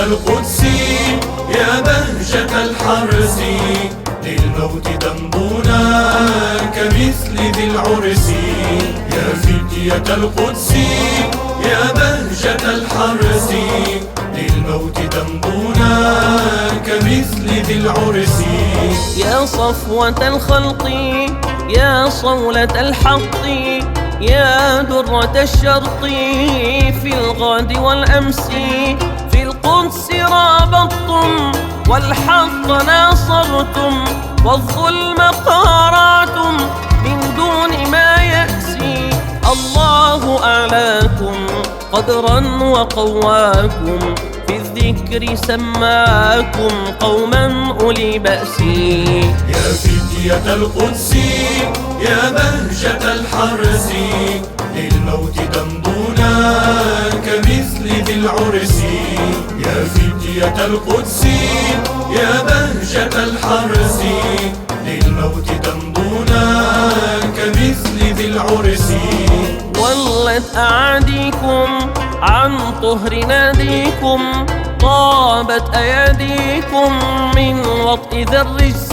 القدس يا بهجة الحرس، للموت ذنبنا كمثل ذي العرس. يا فتية القدس يا بهجة الحرس، للموت ذنبنا كمثل ذي العرس. يا صفوة الخلق يا صولة الحق يا درة الشرق، في الغد والأمس في القدس رابطتم، والحق ناصرتم، والظلم قارعتم من دون ما يأسي. الله أعلاكم قدرا وقواكم، في الذكر سماكم قوما أولي بأس. يا فتية القدس يا بهجة الحرس، للموت ذنبنا كمثل ذي العرس. يا فتية القدس يا بهجة الحرس، للموت ذنبنا كمثل ذي العرس. ولت أعاديكم عن طهر ناديكم، طابت أياديكم من وطء ذا الرجس.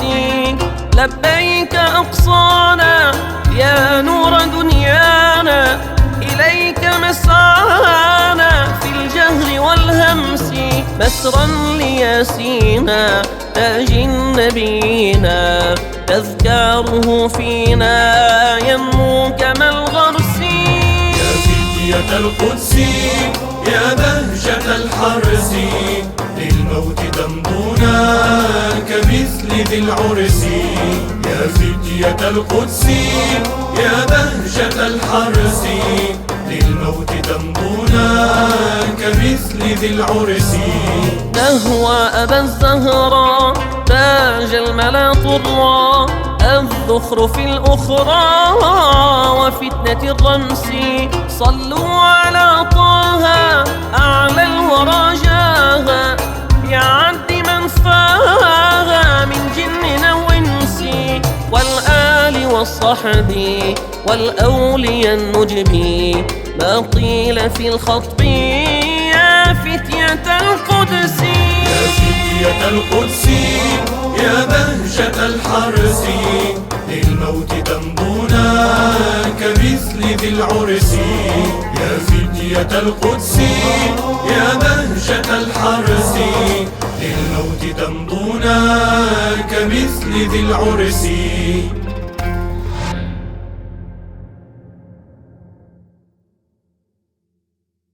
لبيك أقصانا يا نور دنيانا، إليك مسعانا في الجهر والهمس. مسرا لياسينا تاج نبينا، تذكاره فينا ينمو كما الغرس. يا فتية القدس يا بهجة الحرس، للموت ذنبنا كمثل ذي العرس. يا فتية القدس يا بهجة الحرس، للموت ذنبنا كمثل ذي العرس. نهوى أبا الزهراء تاج الملا طرا، الذخر في الأخرى وفتنة الرمس. صلوا على طه أعلى الورى جاها، يعد من فاها من جن أو إنس، والآل والصحب والأولياء النجب. ما قيل في الخطب يا فتية القدس. يا فتية القدس يا بهجة الحرس، للموت ذنبنا كمثل ذي العرس. يا فتية القدس يا بهجة الحرس، للموت ذنبنا كمثل ذي العرس.